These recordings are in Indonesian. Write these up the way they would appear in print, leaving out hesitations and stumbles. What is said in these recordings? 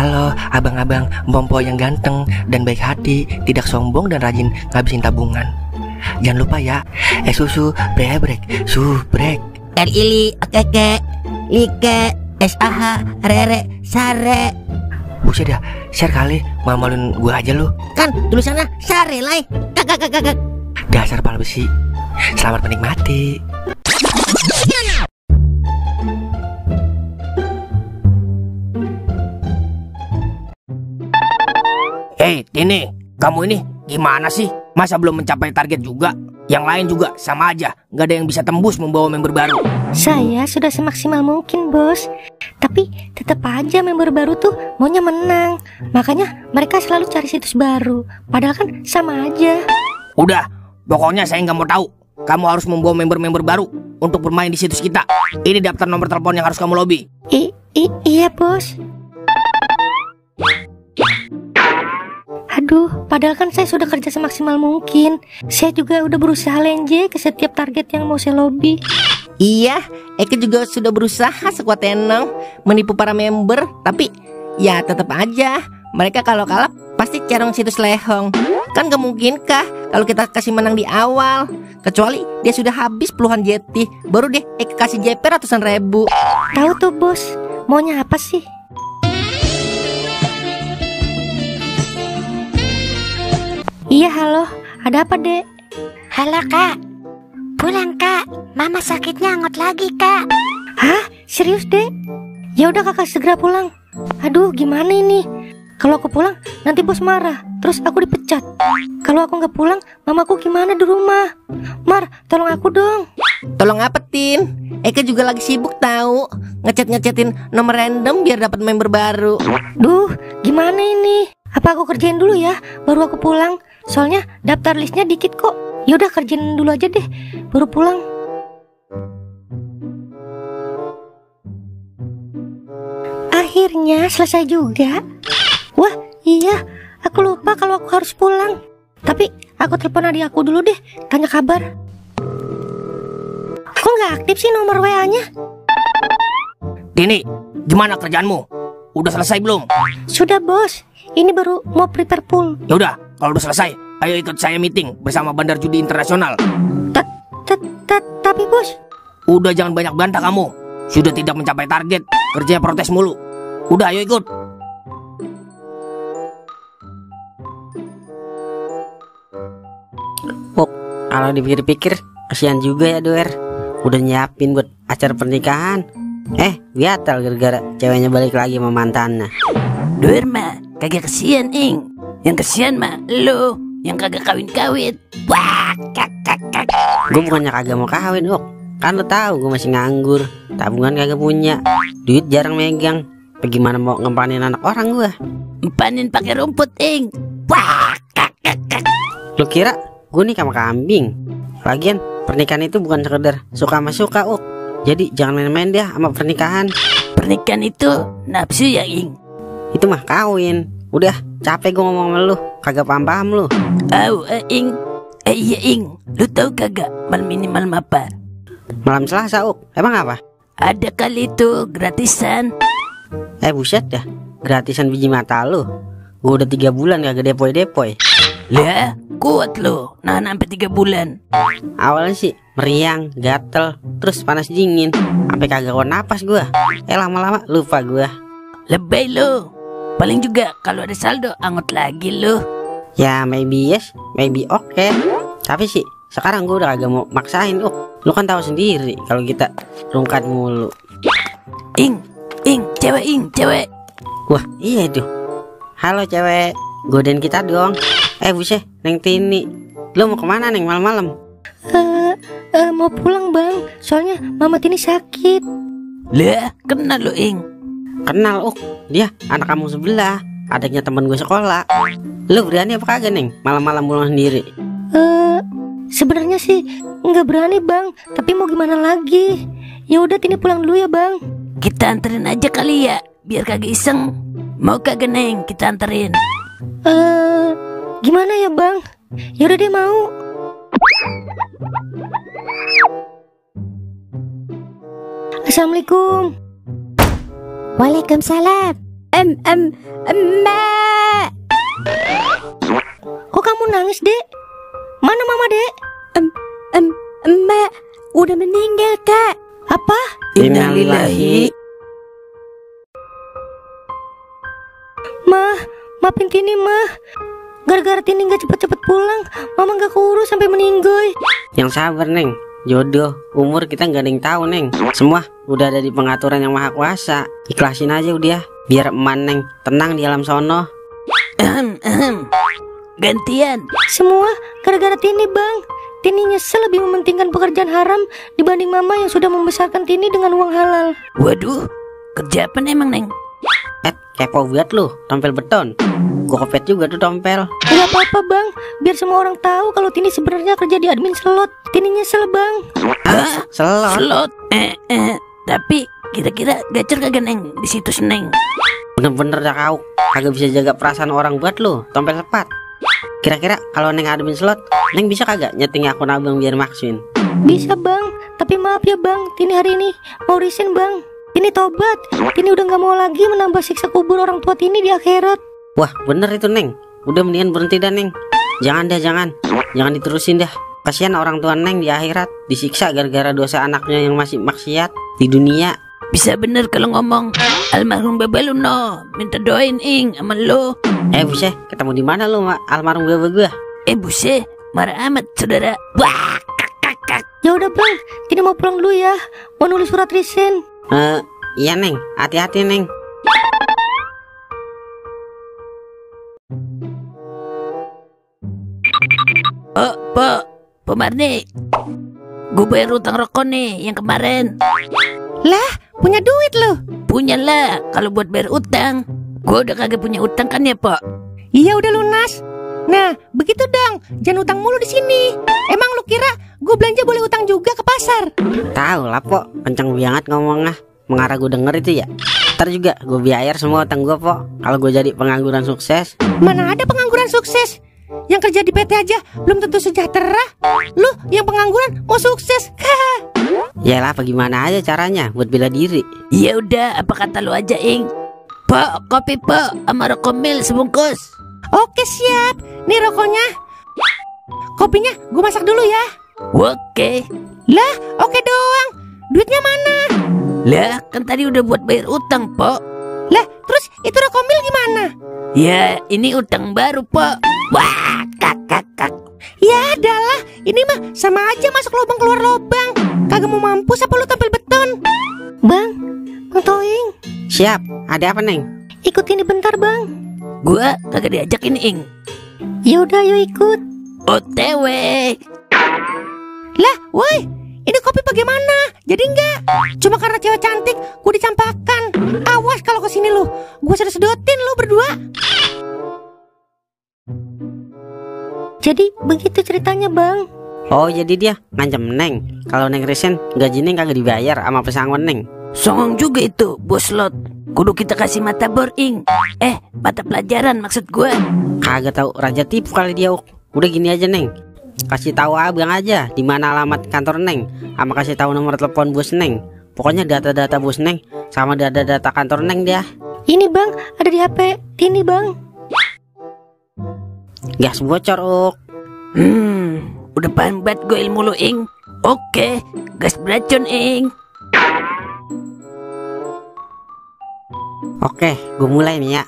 Halo abang-abang Bompo yang ganteng dan baik hati, tidak sombong dan rajin ngabisin tabungan. Jangan lupa ya, susu brebrek, subrek. Ili, okeke, like, SAH, rere, sare. Buset dah, share kali, malu-maluin gue aja lu. Kan tulisannya sare lai. Kakak. Dasar pala besi. Selamat menikmati. Hei Tini, kamu ini gimana sih? Masa belum mencapai target juga? Yang lain juga sama aja, gak ada yang bisa tembus membawa member baru. Saya sudah semaksimal mungkin, bos. Tapi tetap aja member baru tuh maunya menang. Makanya mereka selalu cari situs baru. Padahal kan sama aja. Udah, pokoknya saya nggak mau tahu. Kamu harus membawa member-member baru untuk bermain di situs kita. Ini daftar nomor telepon yang harus kamu lobby. Iya, bos. Aduh, padahal kan saya sudah kerja semaksimal mungkin. Saya juga udah berusaha lenje ke setiap target yang mau saya lobby. Iya, Eke juga sudah berusaha sekuat tenang menipu para member. Tapi ya tetap aja mereka kalau kalah pasti cerong situs lehong. Kan gak mungkinkah kalau kita kasih menang di awal? Kecuali dia sudah habis puluhan jeti, baru deh Eke kasih JP ratusan ribu. Tahu tuh bos, maunya apa sih? Iya, halo, ada apa dek? Halo kak, pulang kak, mama sakitnya angot lagi kak. Hah? Serius dek? Ya udah kakak segera pulang. Aduh, gimana ini? Kalau aku pulang, nanti bos marah, terus aku dipecat. Kalau aku nggak pulang, mamaku gimana di rumah? Mar, tolong aku dong. Tolong apa Tin? Eke juga lagi sibuk tahu ngechat-ngechatin nomor random biar dapat member baru. Duh, gimana ini? Apa aku kerjain dulu ya, baru aku pulang? Soalnya daftar listnya dikit kok. Yaudah kerjain dulu aja deh, baru pulang. Akhirnya selesai juga. Wah iya, aku lupa kalau aku harus pulang. Tapi aku telepon adik aku dulu deh, tanya kabar. Kok nggak aktif sih nomor WA-nya? Tini, gimana kerjaanmu? Udah selesai belum? Sudah bos, ini baru mau prepare pool. Yaudah, kalau udah selesai, ayo ikut saya meeting bersama Bandar Judi Internasional. Tapi bos, udah jangan banyak bantah kamu. Sudah tidak mencapai target, kerjanya protes mulu. Udah ayo ikut. Kalau dipikir-pikir kasihan juga ya Doer. Udah nyiapin buat acara pernikahan, gatal gara-gara ceweknya balik lagi sama mantannya. Doer mah kagak kasihan ing. Yang kasihan mah lo yang kagak kawin-kawin. Wah, Gue bukannya kagak mau kawin, kan lo tahu gue masih nganggur, tabungan kagak punya, duit jarang megang. Bagaimana mau ngempanin anak orang gue? Empanin pakai rumput ing. Wah, Lo kira gue nih sama kambing? Lagian pernikahan itu bukan sekedar suka sama suka, Jadi jangan main-main deh sama pernikahan. Pernikahan itu nafsu ya ing. Itu mah kawin. Udah capek gue ngomong sama lu, kagak paham-paham lu. Ing. Iya ing, lu tahu kagak malam ini malam apa? Malam Selasa, emang apa? Ada kali itu gratisan. Buset dah, gratisan biji mata lu. Gue udah 3 bulan kagak depoy-depoy. Lah, kuat lo, nahan sampai 3 bulan. Awalnya sih meriang, gatel, terus panas dingin, sampai kagak kuat napas gue. Lama-lama lupa gue. Lebay lo. Paling juga kalau ada saldo angot lagi lo. Ya maybe yes, maybe okay. Tapi sih sekarang gue udah kagak mau maksain. Lu kan tahu sendiri kalau kita rungkat mulu. Ing, cewek. Wah iya itu. Halo cewek, godain kita dong. Buset, Neng Tini, lu mau kemana Neng malam-malam? Mau pulang bang, soalnya Mama Tini sakit. Lah, kenal lo ing. Kenal, dia anak kamu sebelah, adiknya teman gue sekolah. Lu berani apa kagak Neng malam-malam pulang sendiri? Sebenarnya sih nggak berani bang, tapi mau gimana lagi? Ya udah Tini pulang dulu ya bang. Kita anterin aja kali ya, biar kagak iseng. Mau kagak Neng kita anterin? Gimana ya bang? Ya udah deh mau. Assalamualaikum. Waalaikumsalam. Emak. Kok kamu nangis, Dek? Mana Mama, Dek? Emak udah meninggal, Kak. Apa? Innalillahi. Mah, maafin Tini, Mah. Gara-gara Tini gak cepet-cepet pulang, Mama gak keurus sampai meninggoy. Yang sabar, Neng. Jodoh, umur kita gak ada yang tahu, Neng. Semua udah ada di pengaturan yang maha kuasa. Ikhlasin aja udah, biar eman, Neng, tenang di alam sono. Gantian. Semua gara-gara Tini, Bang. Tini nyesel lebih mementingkan pekerjaan haram dibanding Mama yang sudah membesarkan Tini dengan uang halal. Waduh, kerja apa emang, Neng? Kepo banget lu, tompel beton. Gua kopet juga tuh tompel. Gak apa-apa, Bang. Biar semua orang tahu kalau Tini sebenarnya kerja di admin slot. Tini nyesel, Bang. Ah, selot. Slot. Tapi kira-kira gacor kagak, Neng, di situs, Neng? Bener-bener dah kau kagak bisa jaga perasaan orang buat lu, tompel sepat. Kira-kira kalau Neng admin slot, Neng bisa kagak nyeting akun abang biar maksuin? Bisa, Bang. Tapi maaf ya, Bang. Tini hari ini mau resign, Bang. Tini tobat. Tini udah gak mau lagi menambah siksa kubur orang tua Tini di akhirat. Wah, bener itu, Neng. Udah mendingan berhenti dah, Neng. Jangan diterusin dah. Kasihan orang tua Neng di akhirat disiksa gara-gara dosa anaknya yang masih maksiat di dunia. Bisa bener kalau ngomong. Almarhum Baba lu no, minta doain ing sama lu. Buset, ketemu di mana lu, almarhum baba gua? Buset, marah amat saudara. Wah, kak. Ya udah, Bang. Tini mau pulang dulu ya. Mau nulis surat resign. Iya, Neng. Hati-hati, Neng. Pak Marni, gue bayar utang rokok nih yang kemarin. Lah, punya duit lu? Punya lah, kalau buat bayar utang. Gue udah kagak punya utang kan ya, Pak? Iya, udah lunas. Nah, begitu dong. Jangan utang mulu di sini. Emang lu kira gue belanja boleh utang juga ke pasar? Tahu lah, Po. Kenceng banget ngomongnya. Mengarah gue denger itu ya. Ntar juga gue bayar semua utang gue, Po. Kalau gue jadi pengangguran sukses. Mana ada pengangguran sukses? Yang kerja di PT aja belum tentu sejahtera. Lu yang pengangguran mau sukses. Yalah, bagaimana aja caranya buat bela diri. Ya udah, apa kata lu aja, Ing? Pak, kopi Pak, sama rokok mil sebungkus. Oke, siap. Nih rokoknya. Kopinya gue masak dulu ya. Oke. Lah, oke doang. Duitnya mana? Lah, kan tadi udah buat bayar utang, Pak. Lah, terus itu rokok mil gimana? Ya, ini utang baru, Pak. Wah, kak. Ya adalah, ini mah sama aja masuk lubang keluar lubang. Kagak mau mampus apa lu tampil beton? Bang Toing. Siap, ada apa, Neng? Ikut ini bentar, Bang. Gua kagak diajakin, Ing. Ya udah, yuk ikut. OTW. Lah, woi, ini kopi bagaimana? Jadi enggak? Cuma karena cewek cantik, gue dicampakkan. Awas kalau kesini lu, gue sedot-sedotin lu berdua. Jadi begitu ceritanya, Bang. Oh, jadi dia ngancam Neng. Kalau Neng resign, gaji Neng kagak dibayar sama pesangon Neng. Songong juga itu, bos lot. Kudu kita kasih mata bor, Ing. Mata pelajaran maksud gue. Kagak tahu raja tipu kali dia. Udah gini aja, Neng. Kasih tahu abang aja di mana alamat kantor Neng, sama kasih tahu nomor telepon bos Neng. Pokoknya data-data bos Neng sama data-data kantor Neng dia. Ini, Bang, ada di HP Tini, Bang. Gas bocor, Uk. Udah paham banget gue ilmu lu, Ing. Oke, gas beracun, Ing. Oke, gue mulai nih ya.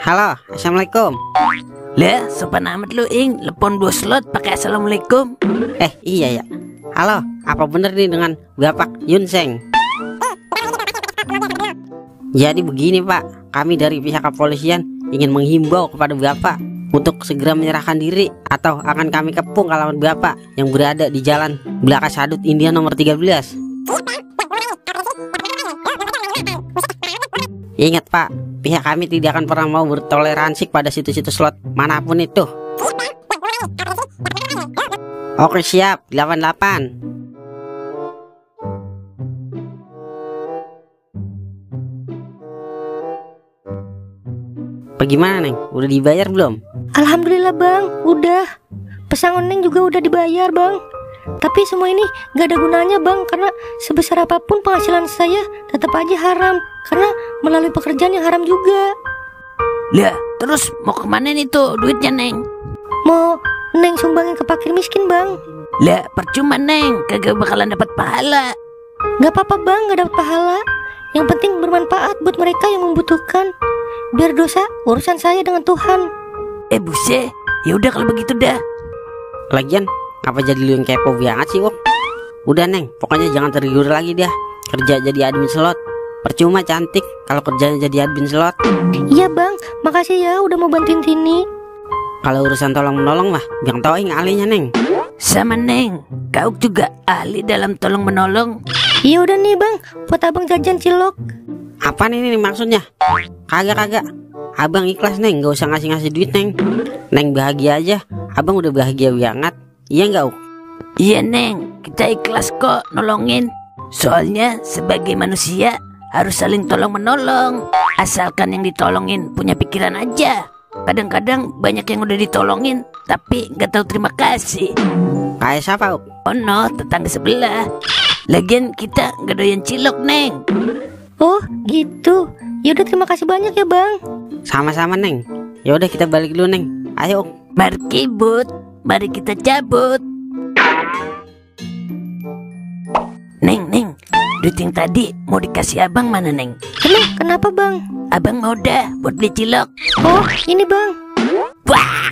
Halo, assalamualaikum. Lah, sopan amat lu, Ing. Lepon 2 slot pakai assalamualaikum. Iya ya. Halo, apa bener nih dengan Bapak Yunseng? Jadi begini, Pak, kami dari pihak kepolisian ingin menghimbau kepada Bapak untuk segera menyerahkan diri atau akan kami kepung alamat Bapak yang berada di Jalan Belaka Sadut India nomor 13. Ingat, Pak, pihak kami tidak akan pernah mau bertoleransi pada situs-situs slot manapun itu. Oke, siap, 88. Bagaimana, Neng? Udah dibayar belum? Alhamdulillah, Bang, udah. Pesangon Neng juga udah dibayar, Bang. Tapi semua ini gak ada gunanya bang, karena sebesar apapun penghasilan saya tetap aja haram, karena melalui pekerjaan yang haram juga. Lah, terus mau kemana nih tuh duitnya, Neng? Mau Neng sumbangin ke fakir miskin bang. Lah, percuma, Neng, kagak bakalan dapat pahala. Gak apa-apa bang, gak dapat pahala. Yang penting bermanfaat buat mereka yang membutuhkan. Biar dosa urusan saya dengan Tuhan. Buset, ya udah kalau begitu dah. Lagian apa jadi lu yang kepo banget sih, Wok? Udah Neng, pokoknya jangan tergiur lagi dah kerja jadi admin slot. Percuma cantik kalau kerjanya jadi admin slot. Iya bang, makasih ya udah mau bantuin Tini. Kalau urusan tolong menolong mah Bang Toing ahlinya Neng. Sama Neng, kau juga ahli dalam tolong menolong. Iya udah nih bang, buat abang jajan cilok. Apa nih maksudnya? Kagak. Abang ikhlas Neng, gak usah ngasih duit Neng. Neng bahagia aja, abang udah bahagia banget. Iya gak, Uk? Iya Neng, kita ikhlas kok nolongin. Soalnya sebagai manusia harus saling tolong menolong. Asalkan yang ditolongin punya pikiran aja. Kadang-kadang banyak yang udah ditolongin tapi gak tahu terima kasih. Kayak siapa, Uk? Oh no, tetangga sebelah. Lagian kita gak doyan cilok Neng. Oh gitu. Yaudah terima kasih banyak ya bang. Sama-sama Neng. Yaudah kita balik dulu Neng. Ayo, Uk. Mari kibut, mari kita cabut. Neng, duit yang tadi mau dikasih abang mana Neng? Emang kenapa bang? Abang mau dah buat beli cilok. Oh ini bang. Wah,